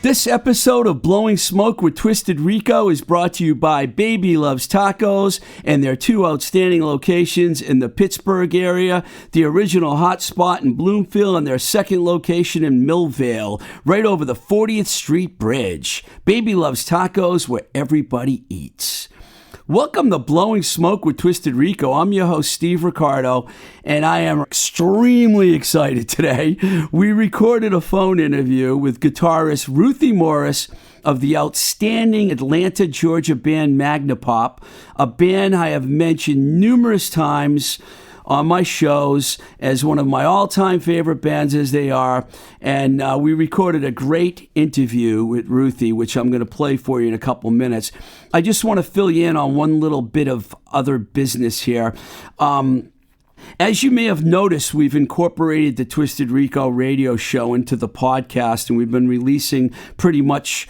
This episode of Blowing Smoke with Twisted Rico is brought to you by Baby Loves Tacos and their two outstanding locations in the Pittsburgh area, the original hot spot in Bloomfield and their second location in Millvale, right over the 40th Street Bridge. Baby Loves Tacos, where everybody eats. Welcome to Blowing Smoke with Twisted Rico. I'm your host, Steve Ricardo, and I am extremely excited today. We recorded a phone interview with guitarist Ruthie Morris of the outstanding Atlanta, Georgia band Magnapop, a band I have mentioned numerous times on my shows as one of my all-time favorite bands as they are. And we recorded a great interview with Ruthie, which I'm going to play for you in a couple minutes. I just want to fill you in on one little bit of other business here. As you may have noticed, we've incorporated the Twisted Rico radio show into the podcast, and we've been releasing pretty much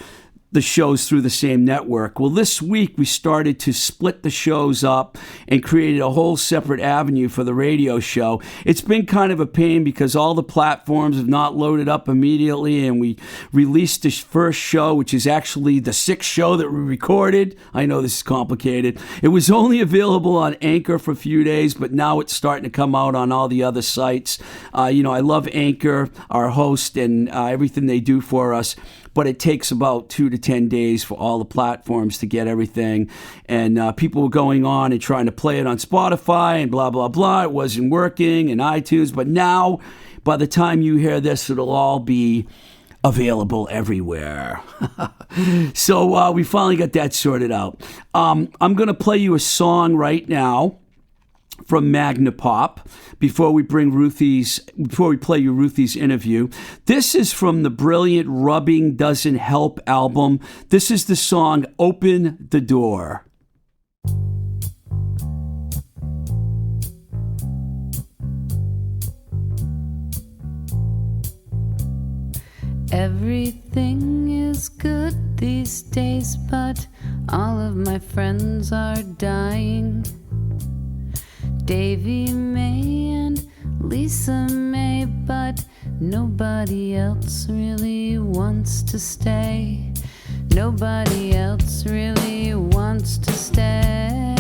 the shows through the same network. Well, this week we started to split the shows up and created a whole separate avenue for the radio show. It's been kind of a pain because all the platforms have not loaded up immediately, and we released this first show, which is actually the sixth show that we recorded. I know this is complicated. It was only available on Anchor for a few days, but now it's starting to come out on all the other sites. I love Anchor, our host, and everything they do for us. But it takes about 2 to 10 days for all the platforms to get everything. And people were going on and trying to play it on Spotify and blah, blah, blah. It wasn't working in iTunes. But now, by the time you hear this, it'll all be available everywhere. So we finally got that sorted out. I'm going to play you a song right now from Magnapop before we play you Ruthie's interview. This is from the brilliant Rubbing Doesn't Help album. This is the song Open the Door. Everything is good these days, but all of my friends are dying. Davy May and Lisa May, but nobody else really wants to stay. Nobody else really wants to stay.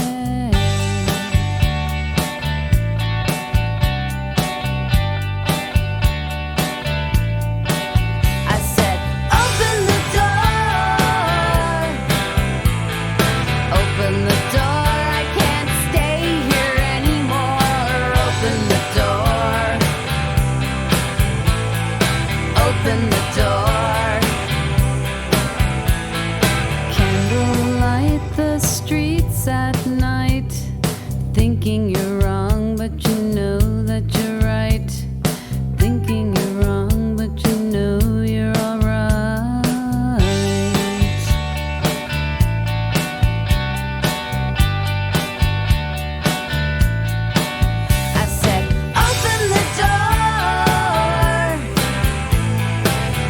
I said, open the door. Open the door. Open the door. Candlelight the streets at night, thinking you're wrong, but you know that you're right. Thinking you're wrong, but you know you're alright. I said, open the door.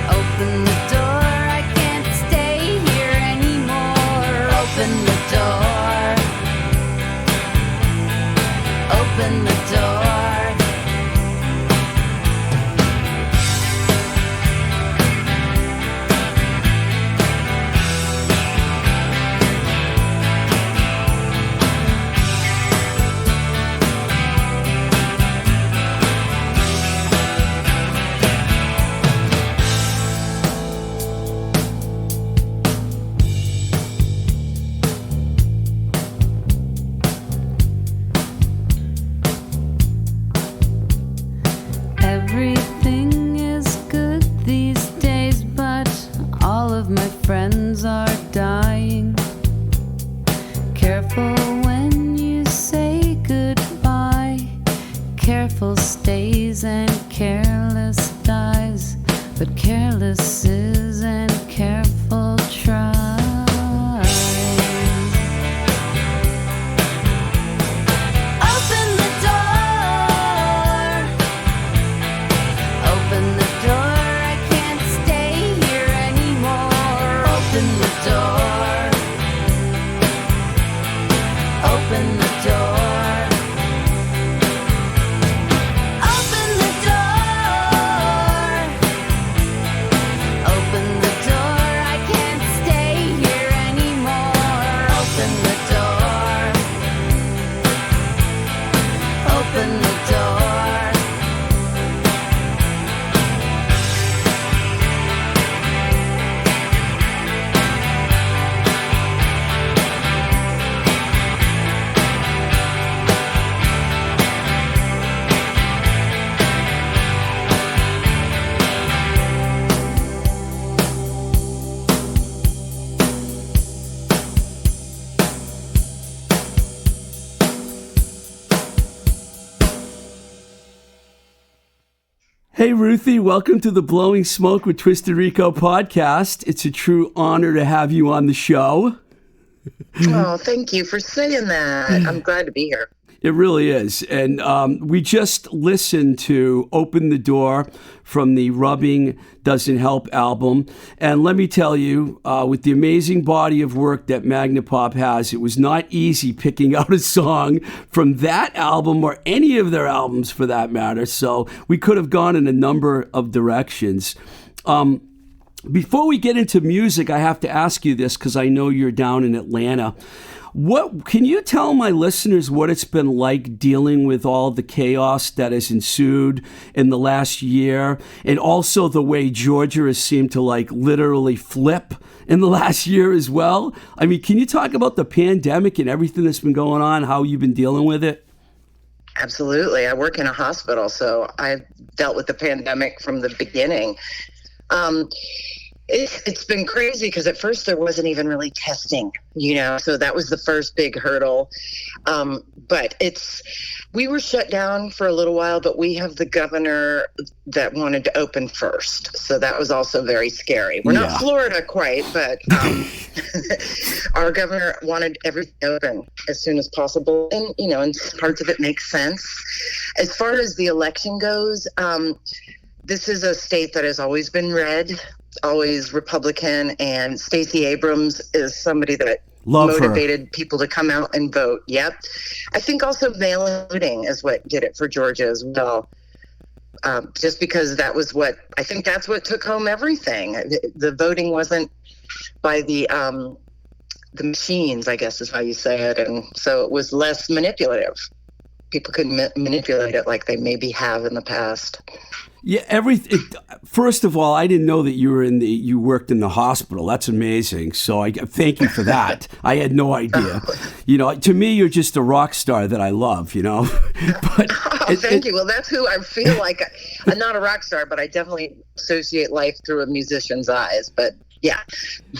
Open the door, I can't stay here anymore. Open the door. Open the door. Everything is good these days, but all of my friends are dying. Careful when you say goodbye. Careful stays and careless dies, but careless is and careful tries. Open Hey, Ruthie, welcome to the Blowing Smoke with Twisted Rico podcast. It's a true honor to have you on the show. Oh, thank you for saying that. I'm glad to be here. It really is. And we just listened to Open the Door from the Rubbing Doesn't Help album. And let me tell you, with the amazing body of work that Magnapop has, it was not easy picking out a song from that album or any of their albums for that matter. So we could have gone in a number of directions. Before we get into music, I have to ask you this because I know you're down in Atlanta. What can you tell my listeners what it's been like dealing with all the chaos that has ensued in the last year, and also the way Georgia has seemed to like literally flip in the last year as well? I mean, can you talk about the pandemic and everything that's been going on, how you've been dealing with it? Absolutely. I work in a hospital, so I've dealt with the pandemic from the beginning. It's been crazy because at first there wasn't even really testing, so that was the first big hurdle. But we were shut down for a little while, but we have the governor that wanted to open first. So that was also very scary. We're not Florida quite, but our governor wanted everything open as soon as possible. And, and parts of it make sense. As far as the election goes, this is a state that has always been red, always Republican, and Stacey Abrams is somebody that motivated people to come out and vote. Yep. I think also mail-in voting is what did it for Georgia as well. Just because that's what took home everything. The voting wasn't by the machines, I guess is how you say it. And so it was less manipulative. People could manipulate it like they maybe have in the past. Yeah, first of all, I didn't know that you worked in the hospital. That's amazing. So I thank you for that. I had no idea. To me, you're just a rock star that I love. But thank you. Well, that's who I feel like. I'm not a rock star, but I definitely associate life through a musician's eyes. But yeah.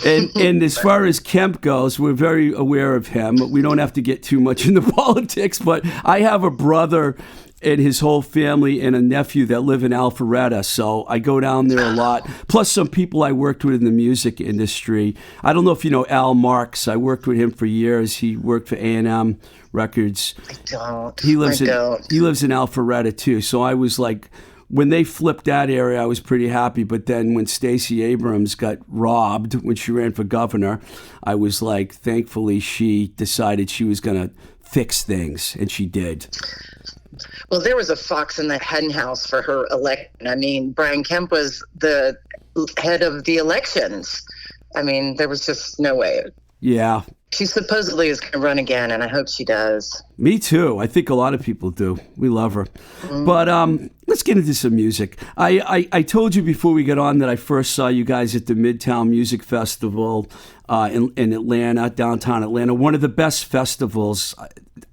and as far as Kemp goes, we're very aware of him. We don't have to get too much into politics, but I have a brother and his whole family and a nephew that live in Alpharetta, so I go down there a lot. Plus some people I worked with in the music industry. I don't know if you know Al Marks. I worked with him for years. He worked for A&M Records. I don't. He lives in Alpharetta too. So I was like, when they flipped that area, I was pretty happy. But then when Stacey Abrams got robbed when she ran for governor, I was like, thankfully she decided she was going to fix things, and she did. Well, there was a fox in the hen house for her election. I mean, Brian Kemp was the head of the elections. I mean, there was just no way. Yeah. She supposedly is going to run again, and I hope she does. Me too. I think a lot of people do. We love her. But let's get into some music. I told you before we got on that I first saw you guys at the Midtown Music Festival in Atlanta, downtown Atlanta. One of the best festivals.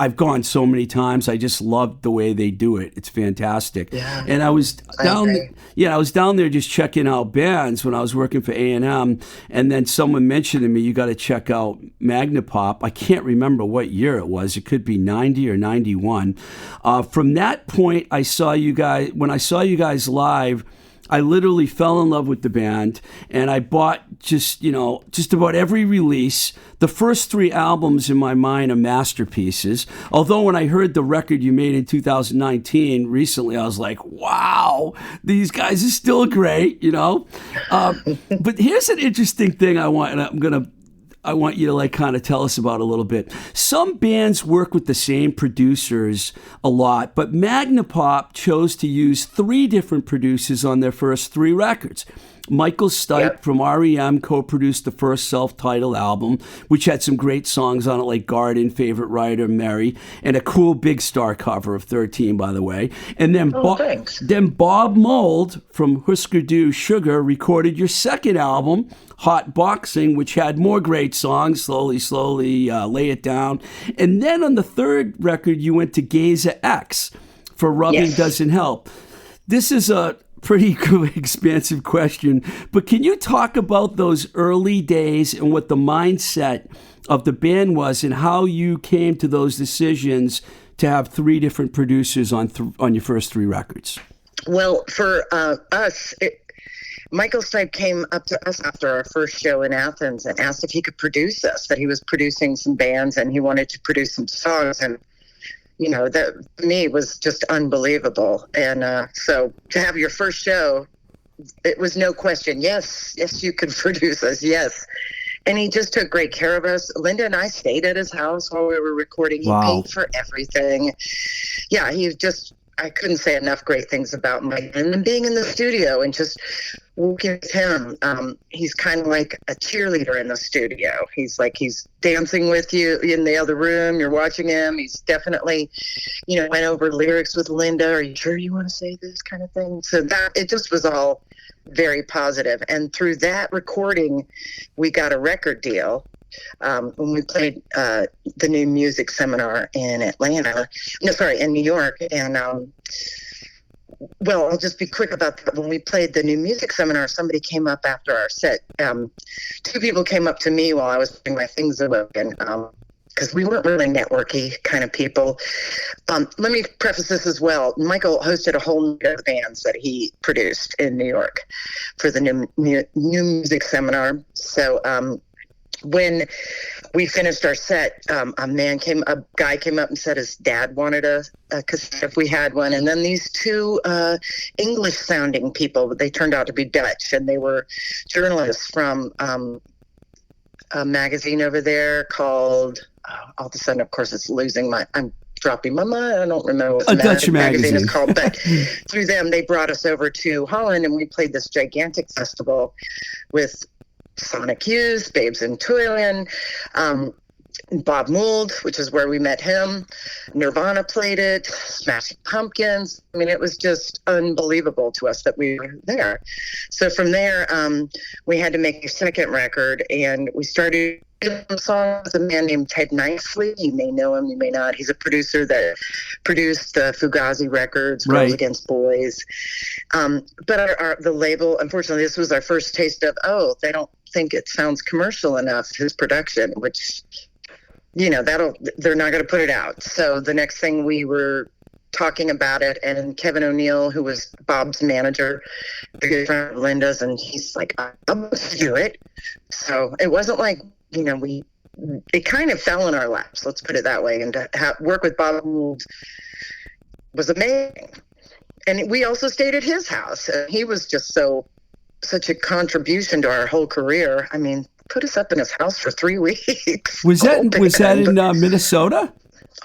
I've gone so many times. I just love the way they do it. It's fantastic. Yeah, and I was down there just checking out bands when I was working for A&M, and then someone mentioned to me, you got to check out Magnapop. I can't remember what year it was. It could be 90 or 91. From that point, when I saw you guys live, I literally fell in love with the band, and I bought just about every release. The first 3 albums in my mind are masterpieces. Although when I heard the record you made in 2019 recently, I was like, wow, these guys are still great, But here's an interesting thing I want you to like kind of tell us about a little bit. Some bands work with the same producers a lot, but Magnapop chose to use 3 different producers on their first 3 records. Michael Stipe from REM co-produced the first self-titled album, which had some great songs on it like Garden, Favorite Writer, Mary, and a cool Big Star cover of 13, by the way. And then, then Bob Mould from Husker Du Sugar recorded your second album, Hot Boxing, which had more great songs, Slowly, Lay It Down. And then on the third record, you went to Geza X for Rubbing Doesn't Help. This is a pretty expansive question, but can you talk about those early days and what the mindset of the band was and how you came to those decisions to have 3 different producers on your first 3 records? Well, for us, Michael Stipe came up to us after our first show in Athens and asked if he could produce us, that he was producing some bands and he wanted to produce some songs. And, that to me was just unbelievable. And so to have your first show, it was no question. Yes, you could produce us. Yes. And he just took great care of us. Linda and I stayed at his house while we were recording. He paid for everything. Yeah, I couldn't say enough great things about Mike. And then being in the studio and just working with him, he's kind of like a cheerleader in the studio. He's dancing with you in the other room. You're watching him. He's definitely, went over lyrics with Linda. Are you sure you want to say this kind of thing? So it just was all very positive. And through that recording, we got a record deal. When we played the new music seminar in New York. And, I'll just be quick about that. When we played the new music seminar, somebody came up after our set. Two people came up to me while I was putting my things away, and because we weren't really networky kind of people. Let me preface this as well. Michael hosted a whole night of bands that he produced in New York for the new music seminar. So when we finished our set, a guy came up and said his dad wanted a cassette if we had one. And then these two English sounding people, they turned out to be Dutch, and they were journalists from a magazine over there called, all of a sudden, of course, I'm dropping my mind. I don't remember what the Dutch magazine is called, but through them, they brought us over to Holland, and we played this gigantic festival with Sonic Youth, Babes in Toyland, Bob Mould, which is where we met him. Nirvana played it, Smashing Pumpkins. I mean, it was just unbelievable to us that we were there. So from there, we had to make a second record, and we started some songs with a man named Ted Nicely. You may know him, you may not. He's a producer that produced the Fugazi records, Girls Against Boys. But the label, unfortunately, this was our first taste of, they don't think it sounds commercial enough, his production, which, they're not going to put it out. So the next thing, we were talking about it, and Kevin O'Neill, who was Bob's manager, a good friend of Linda's, and he's like, I'm going to do it. So it wasn't like, it kind of fell in our laps, let's put it that way. And to work with Bob Mould was amazing. And we also stayed at his house. And he was just such a contribution to our whole career. I mean, put us up in his house for 3 weeks. Was that in Minnesota?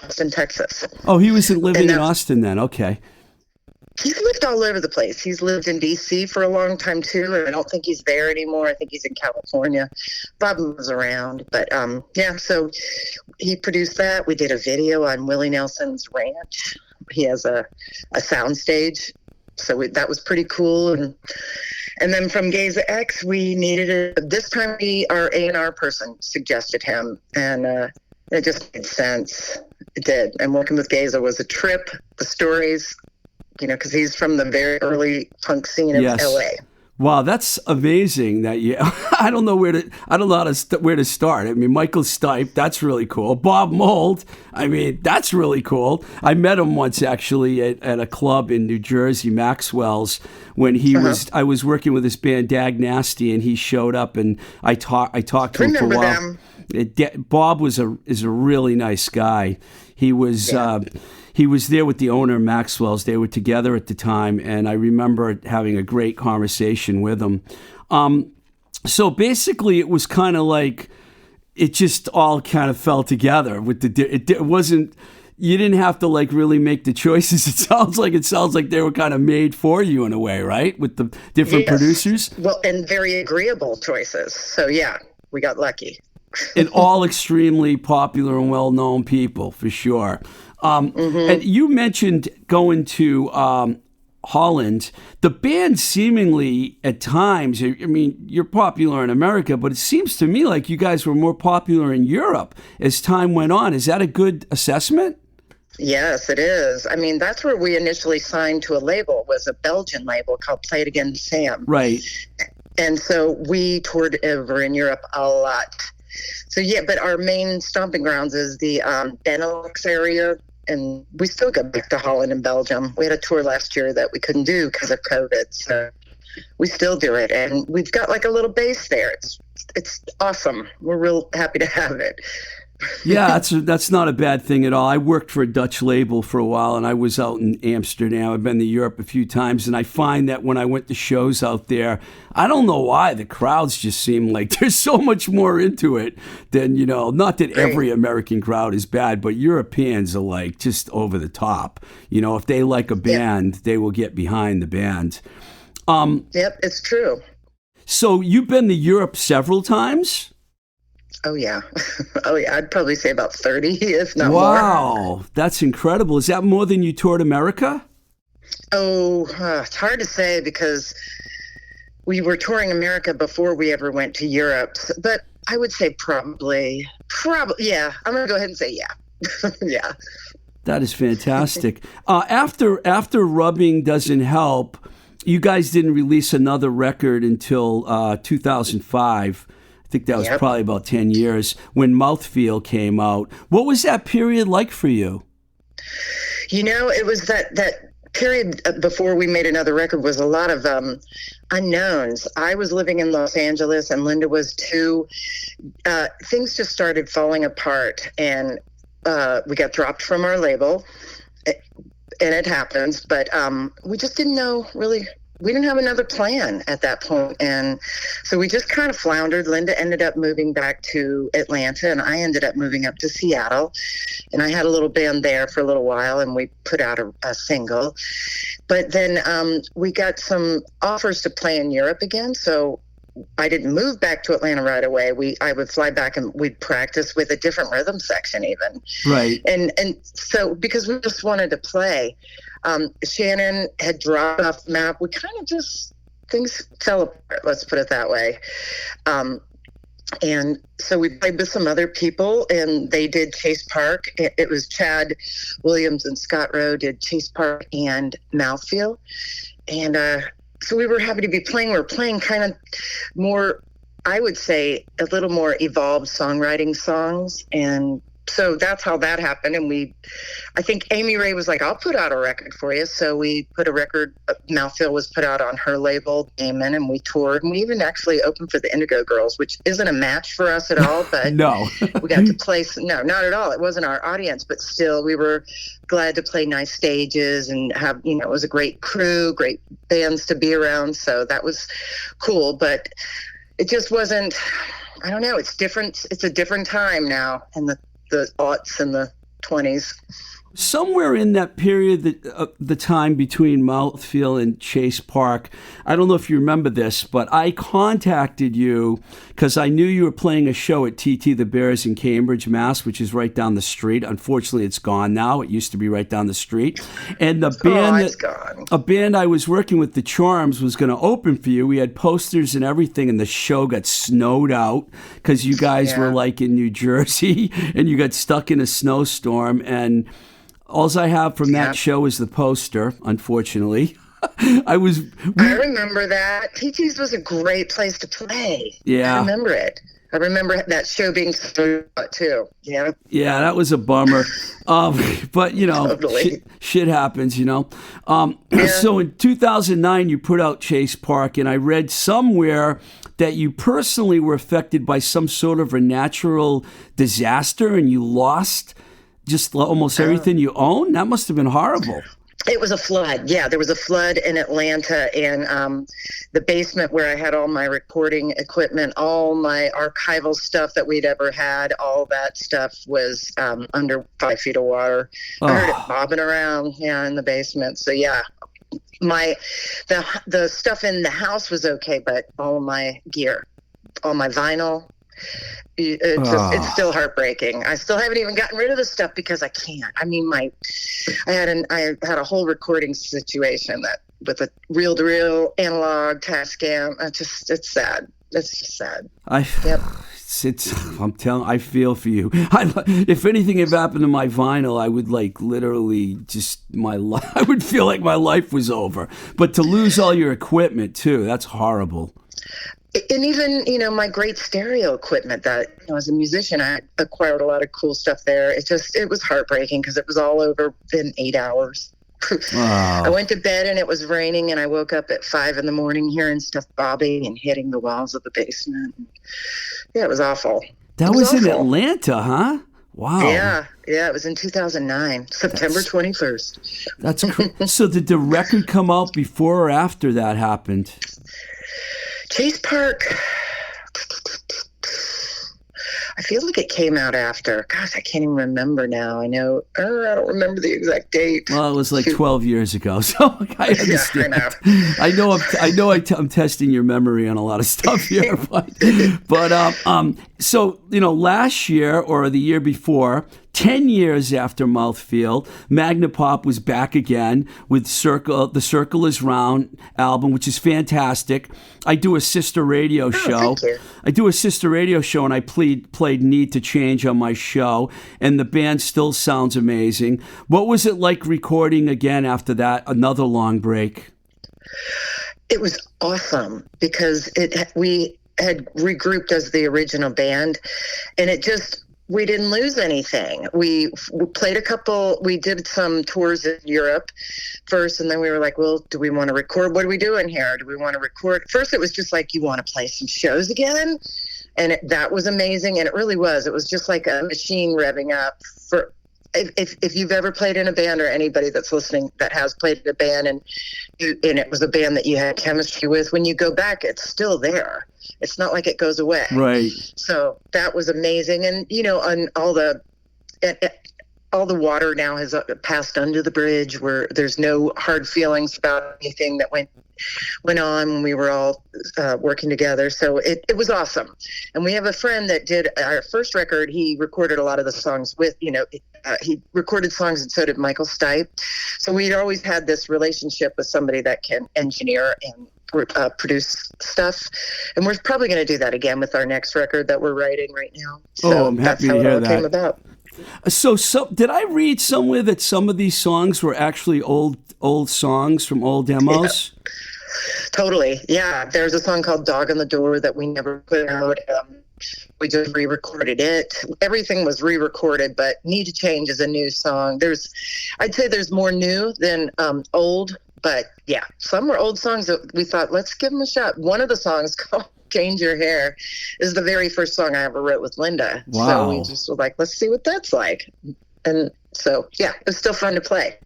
Austin, Texas. Oh, he was living in Austin then. Okay. He's lived all over the place. He's lived in D.C. for a long time, too, and I don't think he's there anymore. I think he's in California. Bob moves around. But, so he produced that. We did a video on Willie Nelson's ranch. He has a sound stage, so that was pretty cool. And then from Geza X, we needed it. This time, our A&R person suggested him, and it just made sense. It did. And working with Geza was a trip. The stories, because he's from the very early punk scene of LA. Wow, that's amazing. I don't know where to start. I mean, Michael Stipe, that's really cool. Bob Mould, I mean, that's really cool. I met him once actually at a club in New Jersey, Maxwell's, when I was working with this band Dag Nasty, and he showed up, and I talked to him for a while. Bob is a really nice guy. He was. He was there with the owner of Maxwell's. They were together at the time, and I remember having a great conversation with him. So basically, it was kind of like it just all kind of fell together. It wasn't. You didn't have to really make the choices. It sounds like they were kind of made for you in a way, right? With the different producers. Well, and very agreeable choices. So yeah, we got lucky. And all extremely popular and well-known people, for sure. And you mentioned going to Holland. The band seemingly, at times, I mean, you're popular in America, but it seems to me like you guys were more popular in Europe as time went on. Is that a good assessment? Yes, it is. I mean, that's where we initially signed to a label, was a Belgian label called Play It Again Sam. Right. And so we toured over in Europe a lot. So yeah, but our main stomping grounds is the Benelux area, and we still go back to Holland and Belgium. We had a tour last year that we couldn't do because of COVID, so we still do it, and we've got like a little base there. It's awesome. We're real happy to have it. Yeah, that's not a bad thing at all. I worked for a Dutch label for a while, and I was out in Amsterdam. I've been to Europe a few times, and I find that when I went to shows out there, I don't know why, the crowds just seem like there's so much more into it than, not that every American crowd is bad, but Europeans are like just over the top. If they like a band, they will get behind the band. Yep, it's true. So you've been to Europe several times? Oh, yeah. I'd probably say about 30, if not more. Wow, that's incredible. Is that more than you toured America? Oh, it's hard to say because we were touring America before we ever went to Europe. But I would say probably, yeah. I'm going to go ahead and say yeah. Yeah. That is fantastic. After Rubbing Doesn't Help, you guys didn't release another record until 2005. I think that was probably about 10 years when Mouthfeel came out. What was that period like for you? It was that period before we made another record was a lot of unknowns. I was living in Los Angeles and Linda was too. Things just started falling apart, and we got dropped from our label, and it happens, but we just didn't know really. We didn't have another plan at that point, and so we just kind of floundered. Linda ended up moving back to Atlanta, and I ended up moving up to Seattle, and I had a little band there for a little while, and we put out a single. But then we got some offers to play in Europe again, so I didn't move back to Atlanta right away. I would fly back and we'd practice with a different rhythm section even. Right. And so because we just wanted to play, Shannon had dropped off the map. We kind of just, things fell apart, let's put it that way. And so we played with some other people, and they did Chase Park. It was Chad Williams and Scott Rowe did Chase Park and Mouthfeel. And so we were happy to be playing. We were playing kind of more, I would say, a little more evolved songwriting songs. And so that's how that happened. And I think Amy Ray was like, I'll put out a record for you. So we put a record, Mouthfeel was put out on her label, Damon, and we toured. And we even actually opened for the Indigo Girls, which isn't a match for us at all. But no, we got to play. No, not at all. It wasn't our audience, but still we were glad to play nice stages and have, it was a great crew, great bands to be around. So that was cool. But it just wasn't, I don't know. It's different. It's a different time now. And the aughts and the 20s. Somewhere in that period, the time between Mouthfeel and Chase Park, I don't know if you remember this, but I contacted you because I knew you were playing a show at TT the Bears in Cambridge, Mass., which is right down the street. Unfortunately, it's gone now. It used to be right down the street. And the band, a band I was working with, The Charms, was going to open for you. We had posters and everything, and the show got snowed out because you guys were like in New Jersey, and you got stuck in a snowstorm, and all I have from that show is the poster, unfortunately. I remember that. TT's was a great place to play. Yeah. I remember it. I remember that show being so too. Yeah. Yeah, that was a bummer. But, totally. shit happens, So in 2009, you put out Chase Park, and I read somewhere that you personally were affected by some sort of a natural disaster, and you lost just almost everything you own? That must have been horrible. It was a flood. Yeah, there was a flood in Atlanta, and the basement where I had all my recording equipment, all my archival stuff that we'd ever had, all that stuff was under 5 feet of water. I heard it bobbing around, in the basement. So yeah, the stuff in the house was okay, but all my gear, all my vinyl, it's still heartbreaking. I still haven't even gotten rid of the stuff because I can't. I mean, I had a whole recording situation that with a reel-to-reel analog Tascam. It's sad. It's just sad. I'm telling. I feel for you. If anything had happened to my vinyl, I would literally I would feel like my life was over. But to lose all your equipment too, that's horrible. And even, my great stereo equipment that, as a musician, I acquired a lot of cool stuff there. It was heartbreaking because it was all over in 8 hours. Wow. I went to bed and it was raining, and I woke up at 5 a.m. hearing stuff bobbing and hitting the walls of the basement. Yeah, it was awful. That was in Atlanta, huh? Wow. Yeah, it was in 2009, September 21st. That's so did the record come out before or after that happened? Chase Park, I feel like it came out after. Gosh, I can't even remember now. I know, I don't remember the exact date. Well, it was like 12 years ago, so I understand. Yeah, I know. I'm testing your memory on a lot of stuff here, but so last year or the year before, 10 years after Mouthfeel, Magnapop was back again with The Circle is Round album, which is fantastic. I do a sister radio show. Thank you. I do a sister radio show, and I played Need to Change on my show, and the band still sounds amazing. What was it like recording again after that, another long break? It was awesome because we had regrouped as the original band, and we didn't lose anything. We did some tours in Europe first, and then we were like, well, do we want to record? What are we doing here? Do we want to record? First, it was just like, you want to play some shows again? And that was amazing, and it really was. It was just like a machine revving up. If you've ever played in a band, or anybody that's listening that has played in a band, and it was a band that you had chemistry with, when you go back, it's still there. It's not like it goes away. Right. So that was amazing. And, on all the water now has passed under the bridge, where there's no hard feelings about anything that went on when we were all working together. So it was awesome. And we have a friend that did our first record. He recorded a lot of the songs with, he recorded songs, and so did Michael Stipe. So we'd always had this relationship with somebody that can engineer and produce stuff, and we're probably going to do that again with our next record that we're writing right now. So I'm happy to hear that came about. So did I read somewhere that some of these songs were actually old songs from old demos? Yeah. Totally. Yeah, there's a song called Dog on the Door that we never put out. We just re-recorded it. Everything was re-recorded, but Need to Change is a new song. I'd say there's more new than old. But yeah, some were old songs that we thought, let's give them a shot. One of the songs called Change Your Hair is the very first song I ever wrote with Linda. Wow. So we just were like, let's see what that's like. And so, yeah, it's still fun to play.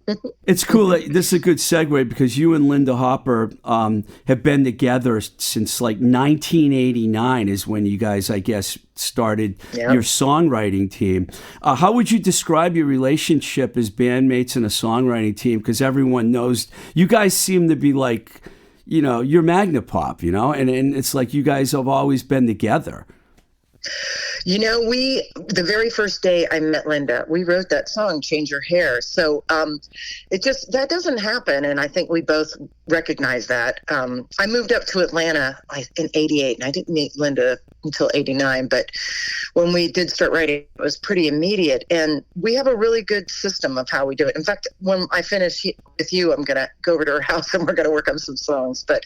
It's cool. This is a good segue because you and Linda Hopper have been together since like 1989 is when you guys, I guess, started your songwriting team. How would you describe your relationship as bandmates and a songwriting team? Because everyone knows you guys seem to be like, you're Magnapop, and it's like you guys have always been together. The very first day I met Linda, we wrote that song, Change Your Hair. So that doesn't happen. And I think we both recognize that. I moved up to Atlanta in 88, and I didn't meet Linda until 89. But when we did start writing, it was pretty immediate. And we have a really good system of how we do it. In fact, when I finish with you, I'm going to go over to her house and we're going to work on some songs. But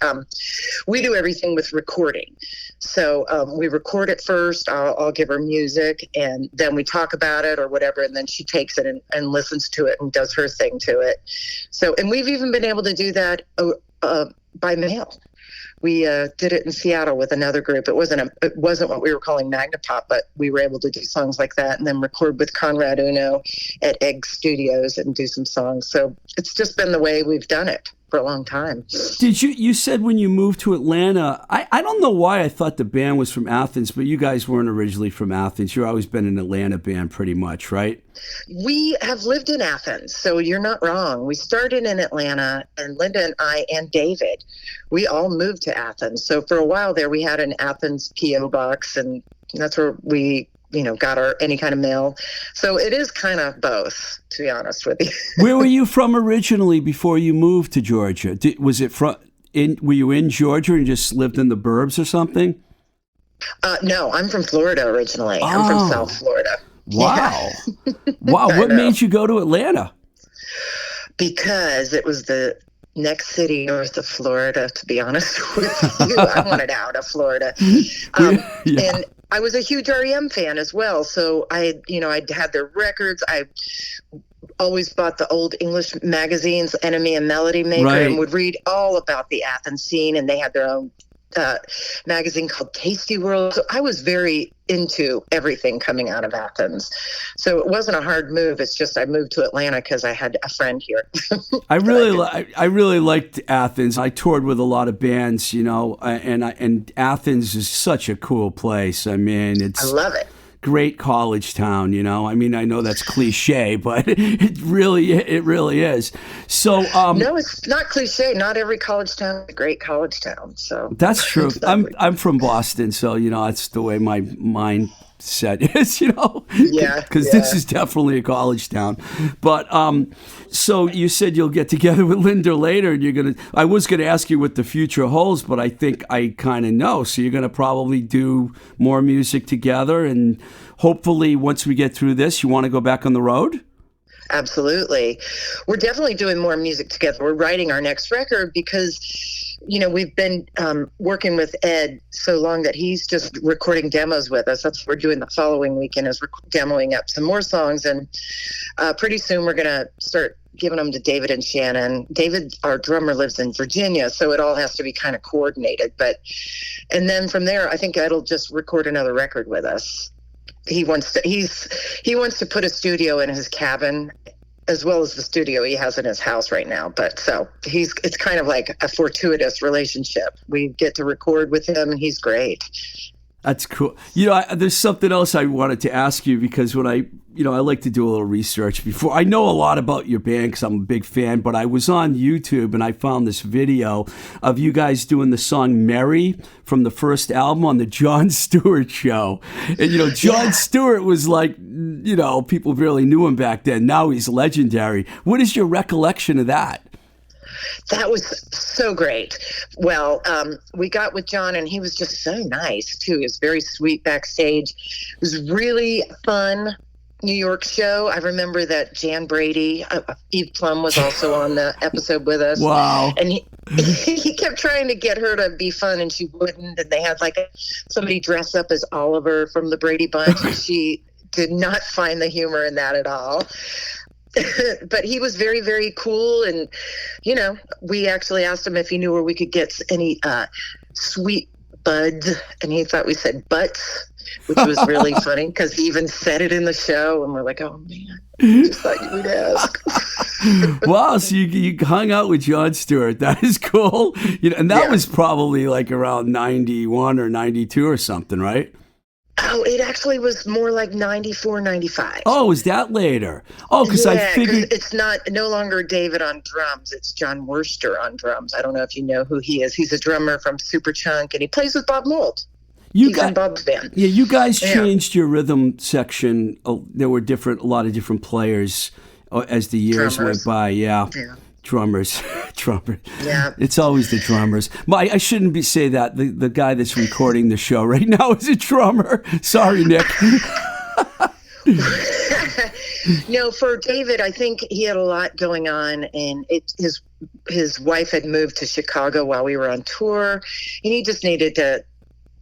we do everything with recording. So we record it first. I'll give her music, and then we talk about it or whatever, and then she takes it and listens to it and does her thing to it. So, and we've even been able to do that by mail. We did it in Seattle with another group. It wasn't what we were calling Magnapop, but we were able to do songs like that and then record with Conrad Uno at Egg Studios and do some songs. So it's just been the way we've done it for a long time. You said when you moved to Atlanta, I don't know why I thought the band was from Athens, but you guys weren't originally from Athens. You've always been an Atlanta band pretty much, right? We have lived in Athens, so you're not wrong. We started in Atlanta, and Linda and I and David, we all moved to Athens. So for a while there, we had an Athens P.O. box, and that's where we got any kind of mail. So it is kind of both, to be honest with you. Where were you from originally before you moved to Georgia? Were you in Georgia and just lived in the burbs or something? No, I'm from Florida originally. I'm from South Florida. Wow. Yeah. Wow. What made you go to Atlanta? Because it was the next city north of Florida, to be honest with you. I wanted out of Florida. Yeah. And I was a huge REM fan as well. So I'd had their records. I always bought the old English magazines, Enemy and Melody Maker, Right. and would read all about the Athens scene. And they had their own magazine called Tasty World. So I was very into everything coming out of Athens. So it wasn't a hard move. It's just I moved to Atlanta because I had a friend here. I really liked Athens. I toured with a lot of bands, and Athens is such a cool place. I mean, I love it. Great college town, I mean, I know that's cliche, but it really is. So no, it's not cliche. Not every college town is a great college town. So that's true. I'm from Boston, so that's the way my mindset is, Yeah, because this is definitely a college town. But so you said you'll get together with Linda later, and I was gonna ask you what the future holds, but I think I kind of know. So you're gonna probably do more music together, and hopefully once we get through this, you want to go back on the road. Absolutely. We're definitely doing more music together. We're writing our next record because, we've been working with Ed so long that he's just recording demos with us. That's what we're doing the following weekend, is demoing up some more songs. And pretty soon we're going to start giving them to David and Shannon. David, our drummer, lives in Virginia, so it all has to be kind of coordinated. And then from there, I think Ed'll just record another record with us. He wants to put a studio in his cabin, as well as the studio he has in his house right now. But so it's kind of like a fortuitous relationship. We get to record with him, and he's great. That's cool. There's something else I wanted to ask you, because when I like to do a little research before. I know a lot about your band because I'm a big fan, but I was on YouTube and I found this video of you guys doing the song Mary from the first album on the Jon Stewart show. And, Jon Stewart was like, people really knew him back then. Now he's legendary. What is your recollection of that? That was so great. Well, we got with John, and he was just so nice, too. He was very sweet backstage. It was really fun New York show. I remember that Jan Brady, Eve Plum, was also on the episode with us. Wow. And he kept trying to get her to be fun, and she wouldn't. And they had somebody dress up as Oliver from the Brady Bunch, and she did not find the humor in that at all. But he was very, very cool. And, we actually asked him if he knew where we could get any sweet buds. And he thought we said butts, which was really funny because he even said it in the show. And we're like, oh, man, just thought you would ask. Wow, so you hung out with Jon Stewart. That is cool. And that was probably like around 91 or 92 or something, right? Oh, it actually was more like 94, 95. Oh, was that later? Oh, because I figured... it's no longer David on drums. It's John Worster on drums. I don't know if you know who he is. He's a drummer from Superchunk, and he plays with Bob Mould. He's in Bob's band. Yeah, you guys changed your rhythm section. There were a lot of different players as the years went by. Yeah. Drummers. Yeah. It's always the drummers. I shouldn't say that. The guy that's recording the show right now is a drummer. Sorry, Nick. No, for David, I think he had a lot going on, and his wife had moved to Chicago while we were on tour, and he just needed to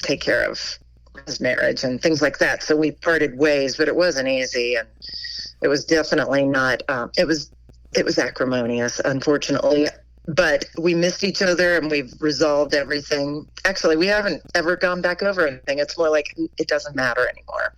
take care of his marriage and things like that. So we parted ways, but it wasn't easy, and it was definitely not. It was acrimonious, unfortunately, but we missed each other and we've resolved everything. Actually, we haven't ever gone back over anything. It's more like it doesn't matter anymore.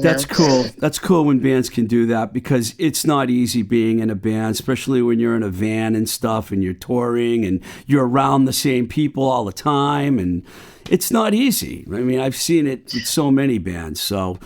That's cool. That's cool when bands can do that, because it's not easy being in a band, especially when you're in a van and stuff and you're touring and you're around the same people all the time. And it's not easy. I mean, I've seen it with so many bands. So,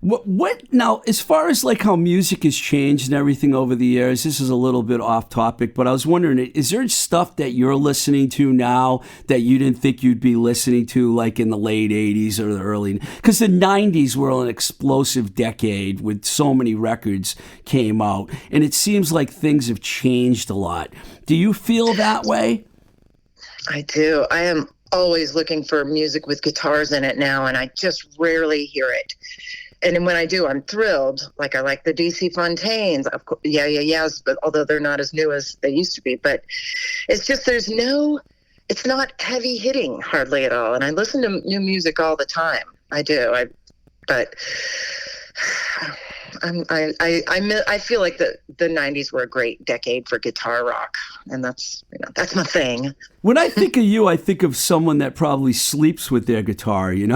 What now, as far as like how music has changed and everything over the years, this is a little bit off topic, but I was wondering, is there stuff that you're listening to now that you didn't think you'd be listening to like in the late 80s or the early, because the 90s were an explosive decade with so many records came out, and it seems like things have changed a lot. Do you feel that way? I do. I am always looking for music with guitars in it now, and I just rarely hear it. And then when I do, I'm thrilled. Like I like the DC Fontaines, of course, yes, but although they're not as new as they used to be. But it's just it's not heavy hitting hardly at all. And I listen to new music all the time. I do. But I feel like the 90s were a great decade for guitar rock, and that's my thing. When I think of you, I think of someone that probably sleeps with their guitar, you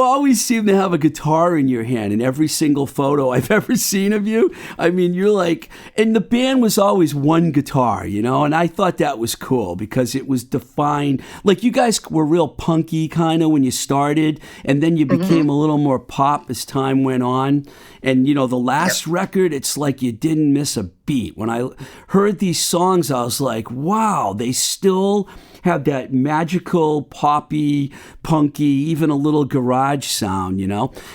always seem to have a guitar in your hand in every single photo I've ever seen of you. I mean, you're like, and the band was always one guitar, and I thought that was cool because it was defined. Like you guys were real punky kind of when you started, and then you became a little more pop as time went on. And, the last record, it's like you didn't miss a beat. When I heard these songs, I was like, wow, they still have that magical, poppy, punky, even a little garage sound,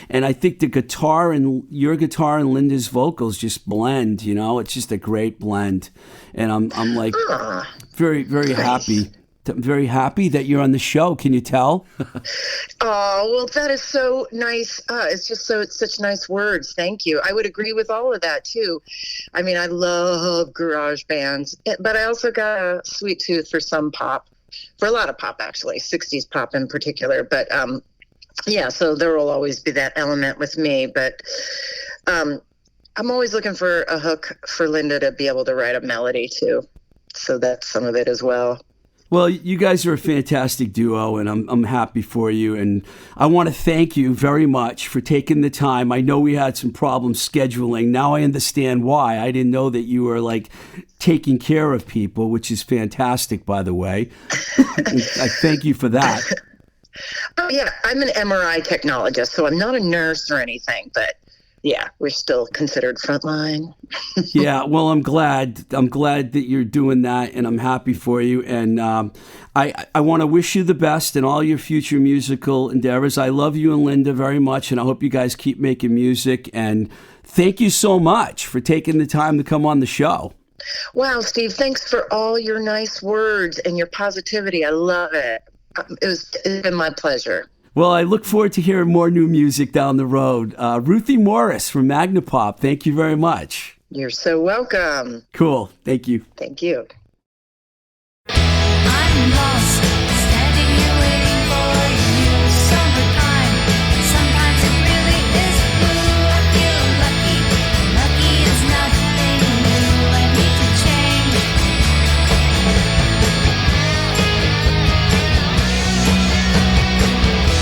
And I think your guitar and Linda's vocals just blend, It's just a great blend. And I'm like very, very happy. I'm very happy that you're on the show. Can you tell? Oh, well, that is so nice. It's such nice words. Thank you. I would agree with all of that, too. I mean, I love garage bands, but I also got a sweet tooth for some pop, for a lot of pop, actually, 60s pop in particular. But, so there will always be that element with me. But I'm always looking for a hook for Linda to be able to write a melody, too. So that's some of it as well. Well, you guys are a fantastic duo, and I'm happy for you. And I want to thank you very much for taking the time. I know we had some problems scheduling. Now I understand why. I didn't know that you were like taking care of people, which is fantastic, by the way. I thank you for that. Oh, yeah. I'm an MRI technologist, so I'm not a nurse or anything, but yeah, we're still considered frontline. Yeah, well, I'm glad that you're doing that, and I'm happy for you. And I want to wish you the best in all your future musical endeavors. I love you and Linda very much, and I hope you guys keep making music. And thank you so much for taking the time to come on the show. Wow, Steve, thanks for all your nice words and your positivity. I love it. It's been my pleasure. Well, I look forward to hearing more new music down the road. Ruthie Morris from Magnapop, thank you very much. You're so welcome. Cool. Thank you. Thank you. I'm lost, standing here waiting for you. Summertime, sometimes it really is blue. I feel lucky, lucky is nothing new. I need to change.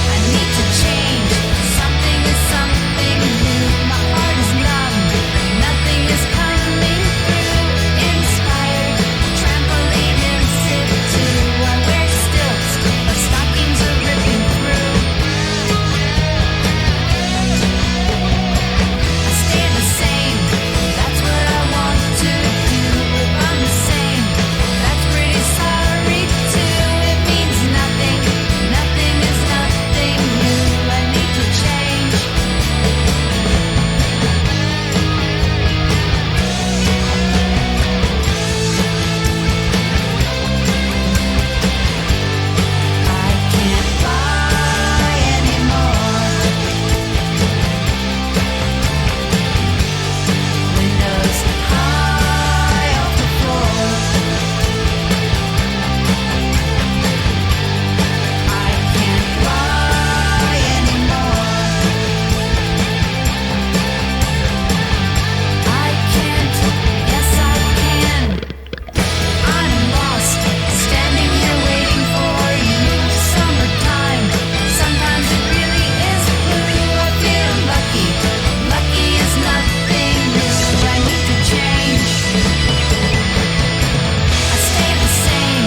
I need to change. Something is something new. My heart is numb, nothing is coming through. Inspired, trampoline and sit to. I wear stilts, but stockings are ripping through. I stay the same, that's what I want to do. If I'm the same, that's pretty sorry too. It means nothing, nothing is nothing new. I need to change. I can't fly anymore. Windows high off the floor. I can't fly anymore. I can't, yes I can. I'm lost, standing here waiting for you. Summertime, sometimes it really is blue. I feel lucky, lucky is nothing new. I need to change. I stay the same,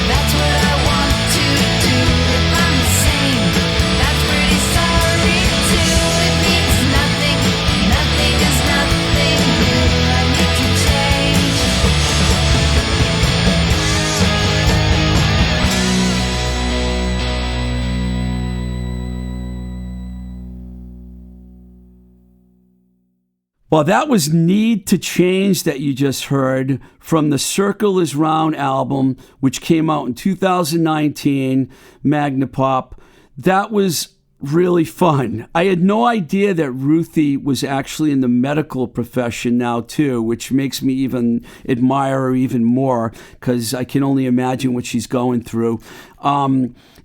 that's what I want to do. If I'm the same, that's pretty sorry too. It means nothing, nothing is nothing new. I need to change. Well, that was Need to Change that you just heard from the Circle is Round album, which came out in 2019, Magnapop. That was really fun. I had no idea that Ruthie was actually in the medical profession now too, which makes me even admire her even more because I can only imagine what she's going through.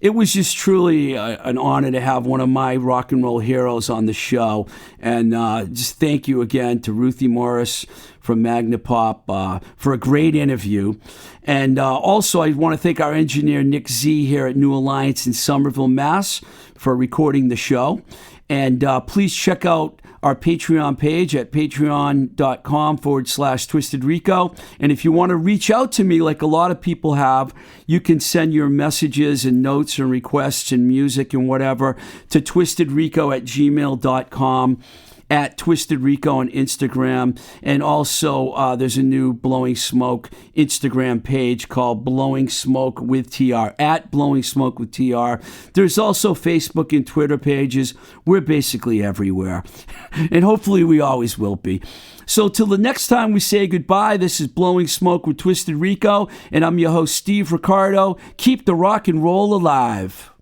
It was just truly an honor to have one of my rock and roll heroes on the show. And just thank you again to Ruthie Morris from Magnapop for a great interview. And also, I want to thank our engineer, Nick Z, here at New Alliance in Somerville, Mass, for recording the show. And please check out our Patreon page at patreon.com/twistedrico. And if you want to reach out to me like a lot of people have, you can send your messages and notes and requests and music and whatever to twistedrico@gmail.com, at Twisted Rico on Instagram. And also there's a new Blowing Smoke Instagram page called Blowing Smoke with TR, at Blowing Smoke with TR. There's also Facebook and Twitter pages. We're basically everywhere. And hopefully we always will be. So till the next time we say goodbye, this is Blowing Smoke with Twisted Rico, and I'm your host, Steve Ricardo. Keep the rock and roll alive.